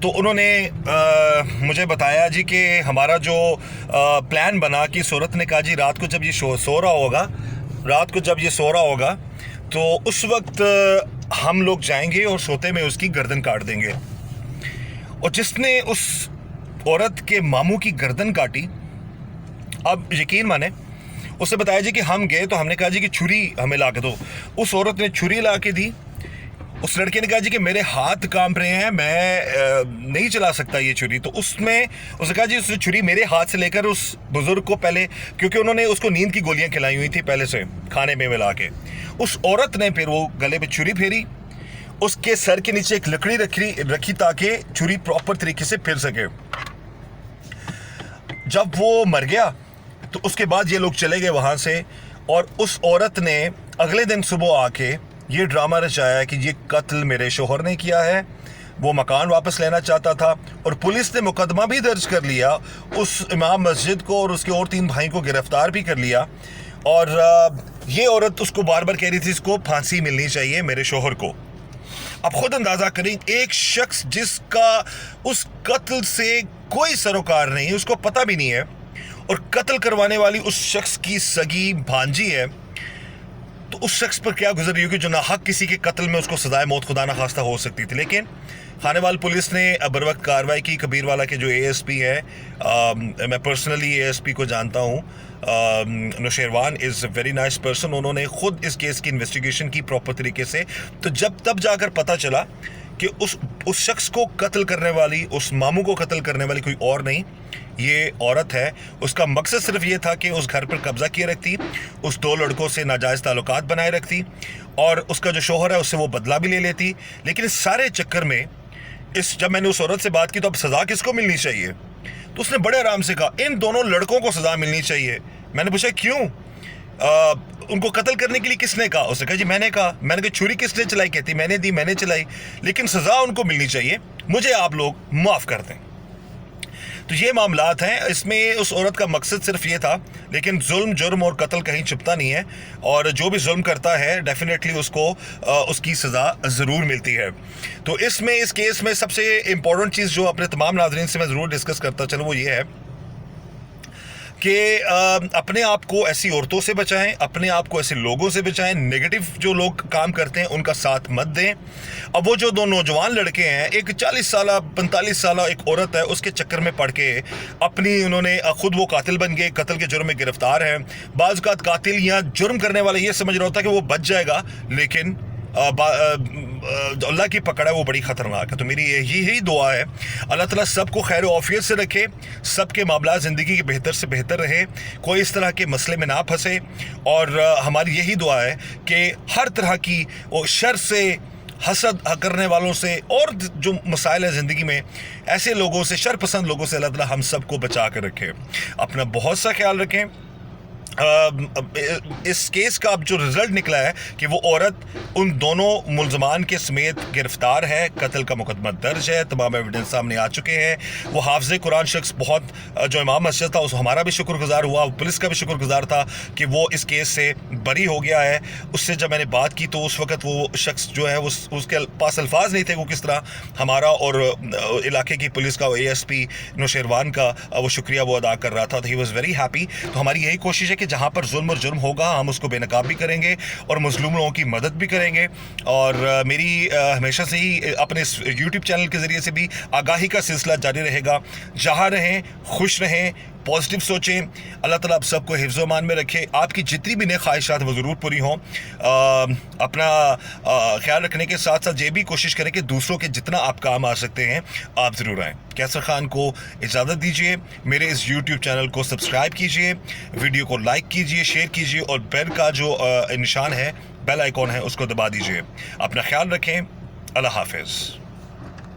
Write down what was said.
تو انہوں نے مجھے بتایا جی کہ ہمارا جو پلان بنا کہ صورت نے کہا جی رات کو جب یہ سو رہا ہوگا تو اس وقت ہم لوگ جائیں گے اور سوتے میں اس کی گردن کاٹ دیں گے. اور جس نے اس عورت کے ماموں کی گردن کاٹی، اب یقین مانیں، اس سے بتایا جی کہ ہم گئے تو ہم نے کہا جی کہ چھری ہمیں لا کے دو. اس عورت نے چھری لا کے دی. اس لڑکے نے کہا جی کہ میرے ہاتھ کانپ رہے ہیں، میں نہیں چلا سکتا یہ چھری. تو اس نے کہا جی اس نے چھری میرے ہاتھ سے لے کر اس بزرگ کو پہلے، کیونکہ انہوں نے اس کو نیند کی گولیاں کھلائی ہوئی تھی پہلے سے کھانے میں ملا کے، اس عورت نے پھر وہ گلے پہ چھری پھیری، اس کے سر کے نیچے ایک لکڑی رکھی تاکہ چھری پراپر طریقے سے پھر سکے. جب وہ مر گیا تو اس کے بعد یہ لوگ چلے گئے وہاں سے، اور اس عورت نے اگلے دن صبح آ کے یہ ڈرامہ رچایا کہ یہ قتل میرے شوہر نے کیا ہے، وہ مکان واپس لینا چاہتا تھا. اور پولیس نے مقدمہ بھی درج کر لیا، اس امام مسجد کو اور اس کے اور 3 بھائی کو گرفتار بھی کر لیا. اور یہ عورت اس کو بار بار کہہ رہی تھی اس کو پھانسی ملنی چاہیے میرے شوہر کو. اب خود اندازہ کریں، ایک شخص جس کا اس قتل سے کوئی سروکار نہیں، اس کو پتہ بھی نہیں ہے، اور قتل کروانے والی اس شخص کی سگی بھانجی ہے، تو اس شخص پر کیا گزر رہی ہوگی جو ناحق کسی کے قتل میں اس کو سزائے موت خدا نخواستہ ہو سکتی تھی. لیکن خانے وال پولیس نے بروقت کارروائی کی. کبیر والا کے جو اے ایس پی ہے، میں پرسنلی اے ایس پی کو جانتا ہوں، نوشیروان از اے ویری نائس پرسن. انہوں نے خود اس کیس کی انویسٹیگیشن کی پراپر طریقے سے. تو تب جا کر پتہ چلا کہ اس شخص کو قتل کرنے والی، اس ماموں کو قتل کرنے والی کوئی اور نہیں، یہ عورت ہے. اس کا مقصد صرف یہ تھا کہ اس گھر پر قبضہ کیے رکھتی، اس 2 لڑکوں سے ناجائز تعلقات بنائے رکھتی، اور اس کا جو شوہر ہے اس سے وہ بدلہ بھی لے لیتی. لیکن اس سارے چکر میں جب میں نے اس عورت سے بات کی تو اب سزا کس کو ملنی چاہیے؟ تو اس نے بڑے آرام سے کہا ان دونوں لڑکوں کو سزا ملنی چاہیے. میں نے پوچھا کیوں؟ ان کو قتل کرنے کے لیے کس نے کہا؟ اس نے کہا جی میں نے کہا. میں نے کہا چھری کس نے چلائی؟ کہتی میں نے دی، میں نے چلائی، لیکن سزا ان کو ملنی چاہیے، مجھے آپ لوگ معاف کر دیں. تو یہ معاملات ہیں. اس میں اس عورت کا مقصد صرف یہ تھا، لیکن ظلم، جرم اور قتل کہیں چھپتا نہیں ہے، اور جو بھی ظلم کرتا ہے ڈیفینیٹلی اس کو اس کی سزا ضرور ملتی ہے. تو اس کیس میں سب سے امپورٹنٹ چیز جو اپنے تمام ناظرین سے میں ضرور ڈسکس کرتا چلوں وہ یہ ہے کہ اپنے آپ کو ایسی عورتوں سے بچائیں، اپنے آپ کو ایسے لوگوں سے بچائیں. نیگیٹو جو لوگ کام کرتے ہیں ان کا ساتھ مت دیں. اب وہ جو 2 نوجوان لڑکے ہیں، ایک 40 سالہ 45 سالہ ایک عورت ہے، اس کے چکر میں پڑ کے انہوں نے خود وہ قاتل بن گئے، قتل کے جرم میں گرفتار ہیں. بعض اوقات قاتل یا جرم کرنے والا یہ سمجھ رہا ہوتا ہے کہ وہ بچ جائے گا، لیکن اللہ کی پکڑ ہے وہ بڑی خطرناک ہے. تو میری یہی دعا ہے اللہ تعالیٰ سب کو خیر و عافیت سے رکھے، سب کے معاملات زندگی کے بہتر سے بہتر رہے، کوئی اس طرح کے مسئلے میں نہ پھنسے. اور ہماری یہی دعا ہے کہ ہر طرح کی شر سے، حسد کرنے والوں سے، اور جو مسائل ہیں زندگی میں، ایسے لوگوں سے، شر پسند لوگوں سے اللہ تعالیٰ ہم سب کو بچا کر رکھے. اپنا بہت سا خیال رکھیں. اس کیس کا اب جو رزلٹ نکلا ہے کہ وہ عورت ان دونوں ملزمان کے سمیت گرفتار ہے، قتل کا مقدمہ درج ہے، تمام ایویڈنس سامنے آ چکے ہیں. وہ حافظ قرآن شخص بہت جو امام مسجد تھا اس ہمارا بھی شکر گزار ہوا، پولیس کا بھی شکر گزار تھا کہ وہ اس کیس سے بری ہو گیا ہے. اس سے جب میں نے بات کی تو اس وقت وہ شخص جو ہے اس کے پاس الفاظ نہیں تھے وہ کس طرح ہمارا اور علاقے کی پولیس کا اے ایس پی نوشیروان کا وہ شکریہ وہ ادا کر رہا تھا. تو ہی واز ویری ہیپی. تو ہماری یہی کوشش ہے کہ جہاں پر ظلم اور جرم ہوگا ہم اس کو بے نقاب بھی کریں گے اور مظلوم لوگوں کی مدد بھی کریں گے. اور میری ہمیشہ سے ہی اپنے یوٹیوب چینل کے ذریعے سے بھی آگاہی کا سلسلہ جاری رہے گا. جہاں رہیں خوش رہیں، پازیٹیو سوچیں. اللہ تعالیٰ آپ سب کو حفظ و امان میں رکھے. آپ کی جتنی بھی نیک خواہشات وہ ضرور پوری ہوں. اپنا خیال رکھنے کے ساتھ ساتھ یہ بھی کوشش کریں کہ دوسروں کے جتنا آپ کام آ سکتے ہیں آپ ضرور آئیں. کیسر خان کو اجازت دیجیے. میرے اس یوٹیوب چینل کو سبسکرائب کیجیے، ویڈیو کو لائک کیجیے، شیئر کیجیے، اور بیل کا جو نشان ہے، بیل آئیکن ہے، اس کو دبا دیجیے. اپنا خیال رکھیں. اللہ حافظ.